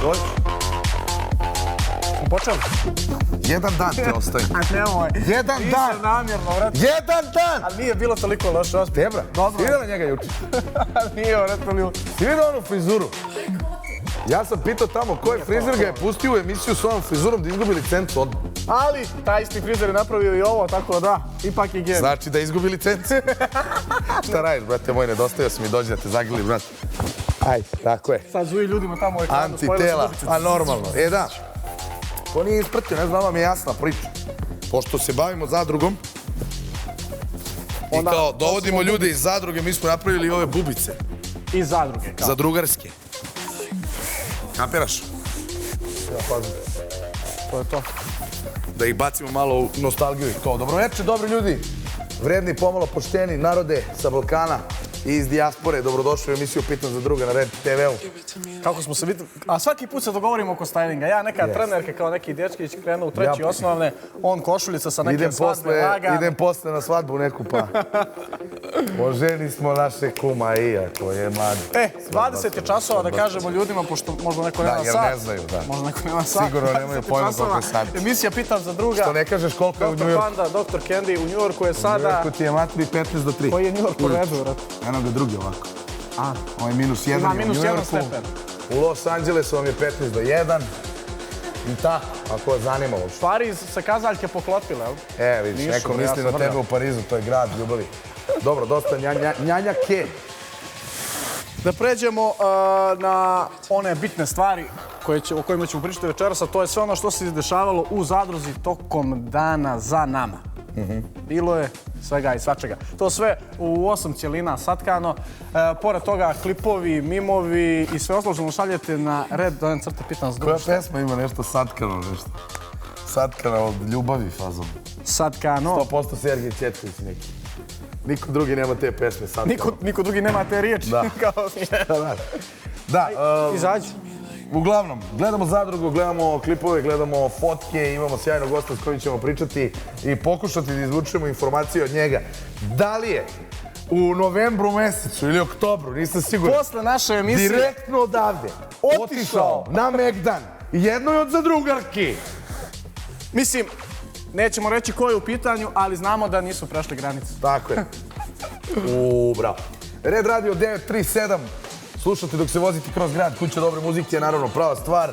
Dođi. Počeo? Jedan dan te ostaje. A nemoj. Jedan dan. Nisam namjerno, vrati. Jedan dan! Ali nije bilo toliko loše. Debra, Dobro. si vidjela njega juče? Nije, vrati. Si vidjela onu frizuru? Ja sam pitao tamo koji frizer ga je pustio u emisiju s ovom frizurom da izgubi licencu odmah. Ali, taj isti frizer je napravio i ovo, tako da, ipak je gen. Znači da izgubi licencu. Šta radiš, brate moj, nedostajao si mi, dođi da te zagrli, brate. Ajde, tako je. Sad zuji ljudima tamo u ekranu. Antitela, a normalno. Da. To nije ispratio, ne znam vam je jasna priča. Pošto se bavimo zadrugom i kao dovodimo ljude iz zadruge, mi smo napravili ove bubice. Iz zadruge, kao. Zadrugarske. Kapiraš? Ja, pazim. To je to. Da ih bacimo malo u nostalgiju i to. Dobroveče, dobri ljudi. Vredni, pomalo pošteni narode sa Balkana i iz dijaspore. Dobrodošli u emisiju Pitam za druga na Red TV-u. Kako smo se vidjeli, a svaki put se dogovorimo oko stylinga. Ja neka trenerka kao neki dečkić krenu u treći osnovne, on košuljica sa neke svadbe, lagan. Idem posle na svadbu neku pa. Oženi smo naše kuma iako je mladi. 20 je časova da kažemo ljudima, pošto možda neko nema sat. Da, jer ne znaju, da. Možda neko nema sat. Sigurno nemaju pojma koliko je sat. Emisija Pitam za druga. Što ne kažeš koliko je u New Yorku. Dr. Panda, Dr. Candy u New Yorku je sada... U New Yorku ti je matri 15 do 3. Koji je New York po redu, vrat? Eno ga drugi ovako. Ovo je -1 Ima u New -1 Yorku. stepen. U Los Angelesu vam je 15 do 1. I tako, ako vas zanima uopšte. Stvari se kazaljke poklopile, jel? Vidiš, neko misli na tebe u Parizu, to je grad ljubavi. Dobro, dosta njanjake. Da pređemo na one bitne stvari o kojima ćemo pričati večeras, a to je sve ono što se dešavalo u zadruzi tokom dana za nama. Bilo je svega i svačega. To sve u 8 cijelina satkano. Pored toga klipovi, mimovi i sve ostalo što šaljete na red Pitam za druga. Koja pesma ima nešto satkano, nešto? Satkano od ljubavi fazom. Satkano. 100% Sergej Četković neki. Niko drugi nema te pesme satkano. Niko drugi nema te riječi. Da. Izađi. Uglavnom, gledamo zadrugu, gledamo klipove, gledamo fotke, imamo sjajnog gosta s kojim ćemo pričati i pokušati da izvučemo informacije od njega. Da li je u novembru mesecu ili oktobru, nisam siguran, posle naše emisije direktno odavde otišao na Megdan jednoj od zadrugarki? Mislim, nećemo reći ko je u pitanju, ali znamo da nisu prešli granicu. Tako je. Bravo. Red Radio 937. Slušate dok se vozite kroz grad, kuća dobre muzike je naravno prava stvar.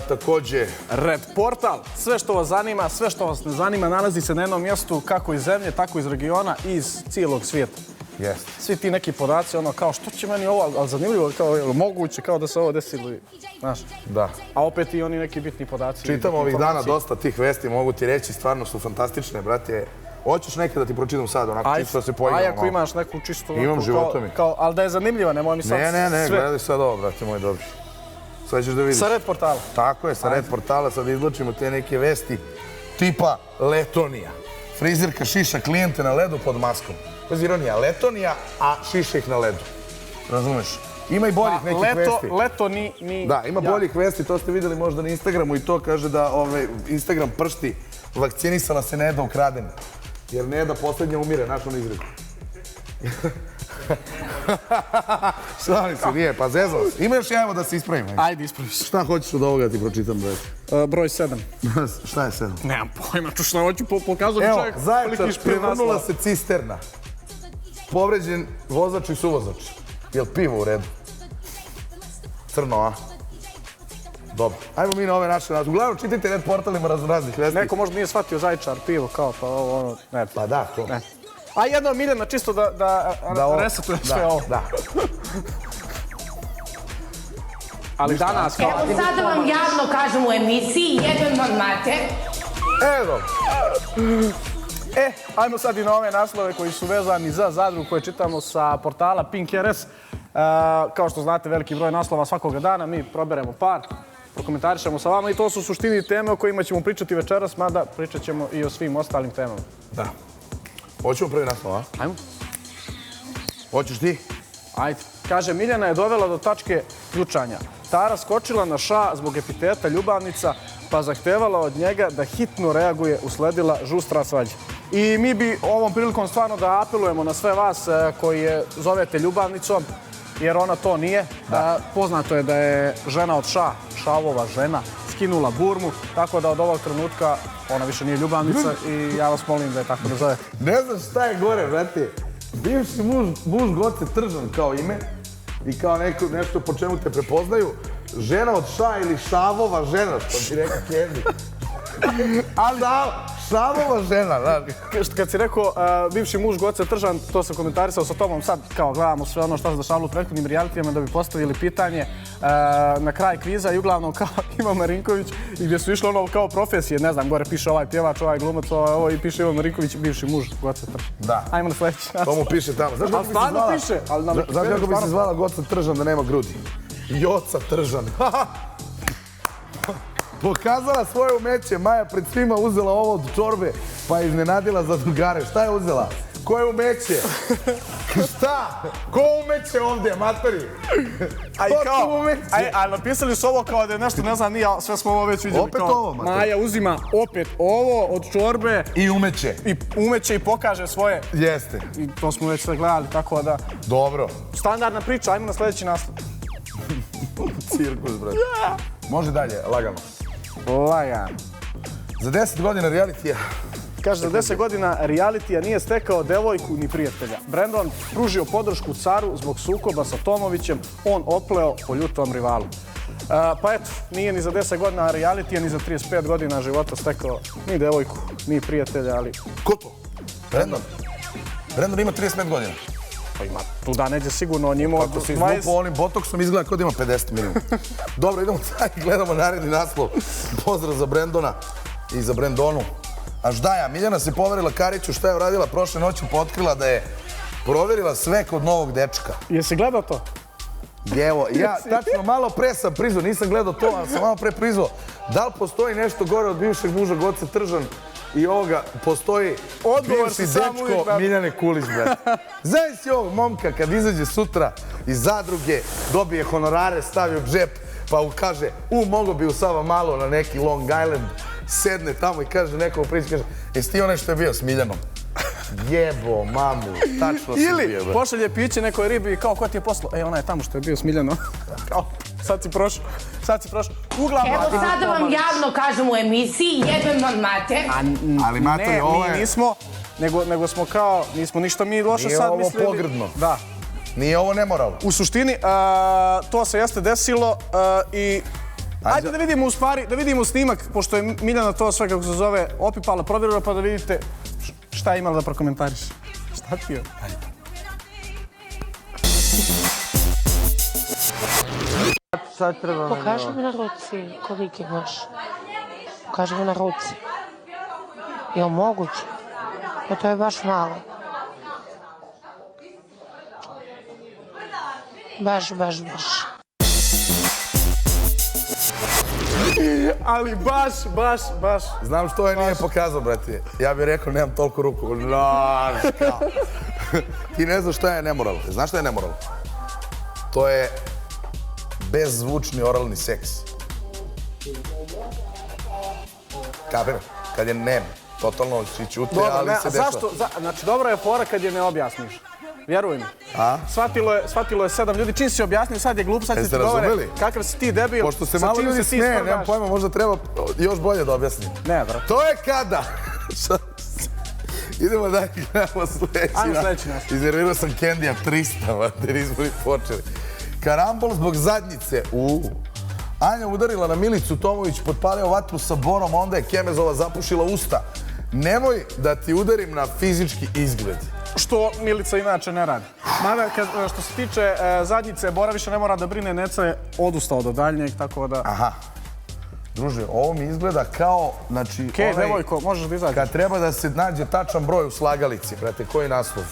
Takođe... Red Portal, sve što vas zanima, sve što vas ne zanima nalazi se na jednom mjestu kako iz zemlje, tako iz regiona i iz cijelog svijeta. Svi ti neki podaci, ono kao što će meni ovo, ali zanimljivo, kao moguće, kao da se ovo desilo, znaš. Da. A opet i oni neki bitni podaci. Čitam ovih dana dosta tih vesti, mogu ti reći, stvarno su fantastične, brate. Hoćeš nekada da ti pročitam sad, onako čisto da se pojavimo. Aj, ako imaš neku čisto... Imam životomi. Ali da je zanimljiva, nemoj mi sad sve... Ne, gledaj sad ovo, brate moj, dobri. Sad ćeš da vidiš. Sa Red Portala. Tako je, sa Red Portala sad izlučimo te neke vesti tipa Letonija. Frizerka šiša klijente na ledu pod maskom. To je ironija, Letonija, a šiša ih na ledu. Razumeš? Ima i boljih nekih vesti. Leto ni... Da, ima boljih vesti, to ste vidjeli možda na Instagramu i to kaže da Instagram pršti, vakcinisala se Neda ukradena. Jer Neda posljednja umire, znaš ono izreku. Šalim se, nije, pa zezao se. Ima još evo da se ispravim. Ajde, ispraviš. Šta hoćeš od ovoga da ti pročitam, brate? Broj 7. Šta je 7? Nemam pojma, šta hoću pokazati čovjek. Evo, Zaječar, prevrnula se cisterna. Povređen vozač i suvozač. Jel pivo u redu? Crno, a? Dobro. Ajmo mi na ove naše naše. Uglavnom, čitajte Red Portalima raznih vesti. Neko možda nije shvatio Zaječar, pivo, kao pa ovo, ono, ne. Pa da, to. A jedno Miljana, čisto da resetuje sve ovo. Da. Ali danas kao... Evo sada vam javno kažem u emisiji, jedan vam mater. Evo. Ajmo sad i na ove naslove koji su vezani za zadrugu koje čitamo sa portala Pink RS. Kao što znate, veliki broj naslova svakoga dana, mi proberemo par, prokomentarišemo sa vama i to su u suštini teme o kojima ćemo pričati večeras, mada pričat ćemo i o svim ostalim temama. Da. Hoćemo prvi naslov, a? Ajmo. Hoćeš ti? Ajde. Kaže, Miljana je dovela do tačke ključanja. Tara skočila na ša zbog epiteta ljubavnica, pa zahtevala od njega da hitno reaguje, usledila žustra svađa. I mi bi ovom prilikom stvarno da apelujemo na sve vas koji je zovete ljubavnicom, jer ona to nije. Poznato je da je žena od šavova žena, skinula burmu, tako da od ovog trenutka ona više nije ljubavnica i ja vas molim da je tako da zovete. Ne znam šta je gore, brate. Bivši muž Goce Tržan kao ime i kao nešto po čemu te prepoznaju. Žena od ili šavova žena, što ti rekao Kendi. Ali šavova žena, znaš. Kad si rekao bivši muž Goce Tržan, to sam komentarisao sa tobom, sad kao gledamo sve ono što se dešavalo u prethodnim realitijama da bi postavili pitanje na kraj kviza i uglavnom kao Ivan Marinković i gdje su išli ono kao profesije, ne znam, gore piše ovaj pjevač, ovaj glumac, ovo i piše Ivan Marinković, bivši muž Goce Tržan. Da. Ajmo na sledeći. To mu piše tamo. Ali stvarno piše. Znaš kako bi se zvala Goca Tržan da nema grudi? Joca Tržan. Pokazala svoje umeće, Maja pred svima uzela ovo od čorbe, pa je iznenadila za drugare. Šta je uzela? Koje umeće? Šta? Ko umeće ovdje, matori? Ali napisali su ovo kao da je nešto, ne znam, nije, sve smo ovo već vidjeli. Opet ovo, matori. Maja uzima opet ovo od čorbe. I umeće. I umeće i pokaže svoje. Jeste. I to smo već sve gledali, tako da... Dobro. Standardna priča, ajmo na sljedeći naslov. Cirkus, brate. Može dalje, lagano. Lagano. Za 10 godina realitija. Kaže, za 10 godina realitija nije stekao devojku ni prijatelja. Brandon pružio podršku caru zbog sukoba sa Tomovićem, on opleo po ljutom rivalu. Pa eto, nije ni za 10 godina realitija, ni za 35 godina života stekao ni devojku, ni prijatelja, ali... Ko to? Brandon. Brandon ima 35 godina. Pa ima tu da neđe sigurno o njima. Kako se izlupao onim botoksom, izgleda kao da ima 50 milijuna. Dobro, idemo sad i gledamo naredni naslov. Pozdrav za Brandona i za Brandonu. A Ždaja, Miljana se poverila Kariću šta je uradila prošle noći, pa otkrila da je proverila sve kod novog dečka. Jesi gledao to? Evo, ja tačno malo pre sam priznao, nisam gledao to, ali sam malo pre priznao. Da li postoji nešto gore od bivšeg muža Goce Tržan i ovoga postoji bivši dečko Miljane Kulić, brate. Znaš si ovog momka kad izađe sutra iz zadruge, dobije honorare, stavi u džep, pa kaže, mogo bi u Sava malo na neki Long Island, sedne tamo i kaže nekom priču, kaže, jesi ti onaj što je bio s Miljanom? Jebo, mamu, tačno si bio, brate. Ili pošalje piće nekoj ribi i kao, ko ti je poslao? Ona je tamo što je bio s Miljanom. Kao, sad si prošao. Uglavnom... Evo sada vam javno kažem u emisiji, jebem vam mater. Ali mater, ovo je... Ne, mi nismo, nego smo kao, nismo ništa mi loše sad mislili. Nije ovo pogrdno. Da. Nije ovo nemoralno. U suštini, to se jeste desilo i... Ajde da vidimo u stvari, da vidimo snimak, pošto je Miljana to sve kako se zove opipala, provjerila, pa da vidite šta je imala da prokomentariš. Šta ti je? Pokaži mi na ruci koliki imaš. Pokaži mi na ruci. Je li moguće? Pa to je baš malo. Baš. Ali baš. Znam što je nije pokazao, brate. Ja bih rekao, nemam toliko ruku. Ti ne znaš šta je nemoralno. Znaš šta je nemoralno? To je bezzvučni oralni seks. Kapira? Kad je nem. Totalno si ćute, ali se dešava. Znači, dobra je fora kad je ne objasniš. Vjeruj mi. A? Shvatilo je 7 ljudi. Čim si objasnio, sad je glup, sad će ti govore kakav si ti debil. Pošto se malo ljudi smeje, nemam pojma, možda treba još bolje da objasnim. Ne, bro. To je kada? Idemo dalje, gledamo sledeći. Ajmo sledeći nas. Iznervirao sam Kendija 300, jer nismo ni počeli. Karambol zbog zadnjice. Anja udarila na Milicu, Tomović potpalio vatru sa borom, onda je Kemezova zapušila usta. Nemoj da ti udarim na fizički izgled. Što Milica inače ne radi. Mada, što se tiče zadnjice, Bora više ne mora da brine, Neca je odustao do daljnjeg, tako da... Aha. Druže, ovo mi izgleda kao, znači... Okej, devojko, možeš da izađeš. Kad treba da se nađe tačan broj u slagalici, brate, koji naslov?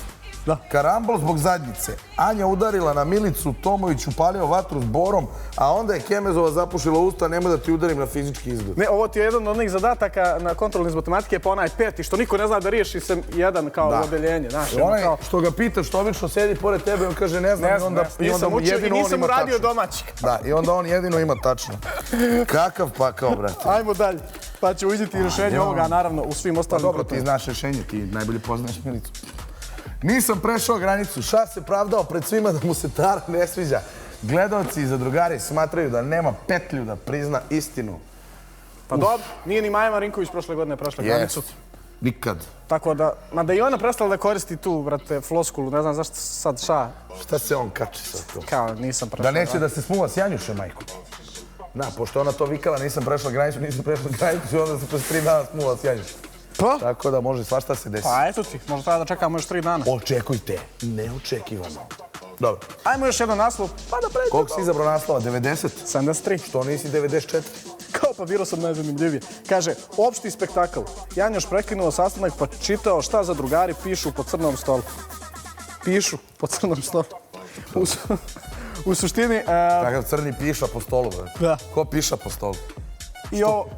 Da. Karambol zbog zadnjice. Anja udarila na Milicu, Tomović upalio vatru s borom, a onda je Kemezova zapušila usta, nemoj da ti udarim na fizički izgled. Ne, ovo ti je jedan od onih zadataka na kontrolni iz matematike, pa onaj peti, što niko ne zna da riješi se jedan kao odeljenje. Znaš, Onaj što ga pitaš, što obično sedi pored tebe, on kaže ne znam, nisam učio i nisam uradio domaći. Da, i onda on jedino ima tačno. Kakav pakao, brate. Ajmo dalje, pa ću vidjeti rješenje ovoga, naravno, u svim ostalim Dobro, ti krutovima. znaš rješenje, ti najbolje poznaš Milicu. Nisam prešao granicu, Ša se pravdao pred svima da mu se Tara ne sviđa. Gledalci i zadrugari smatraju da nema petlju da prizna istinu. Pa dobro, nije ni Maja Marinković prošle godine prešla granicu. Nikad. Tako da, mada i ona prestala da koristi tu, brate, floskulu, ne znam zašto sad Ša, Šta se on kači sa to? kao nisam Da prešla. neće da se smuva s Janjušem, majko. Da, pošto ona to vikala, nisam prešla granicu, i onda se kroz 3 dana smuva s Janjušem. Pa? Tako da može svašta se desi. Pa eto ti, možda treba da čekamo još 3 dana. Očekujte, neočekivano. Dobro. Ajmo još jedan naslov, pa da pređemo. Koliko si izabrao naslova? 90? 73. Što nisi 94? Kao pa biro sam najzanimljivije. Kaže, opšti spektakl. Janjoš prekinuo sastanak pa čitao šta za drugari pišu po crnom stolu. Pišu po crnom stolu. U suštini... Takav crni piša po stolu, brate. Da. Ko piša po stolu?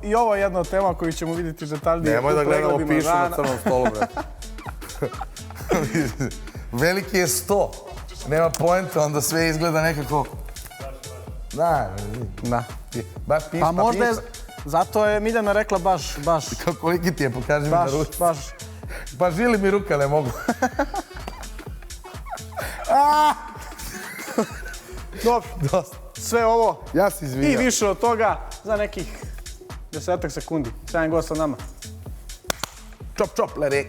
I ovo je jedna od tema koju ćemo vidjeti detaljnije. Nemoj da gledamo pregledima pišu na dana. crnom stolu, brate. Veliki je 100. Nema poenta, onda sve izgleda nekako... Da. Baš piša, Pa možda je... Zato je Miljana rekla baš... Koliki ti je, pokaži mi na ruci. Pa žili mi ruka, ne mogu. Dobro, sve ovo Ja se i izvinjam. više od toga za nekih 10 sekundi. Sjajan gost sa nama. Čop, čop, Larry.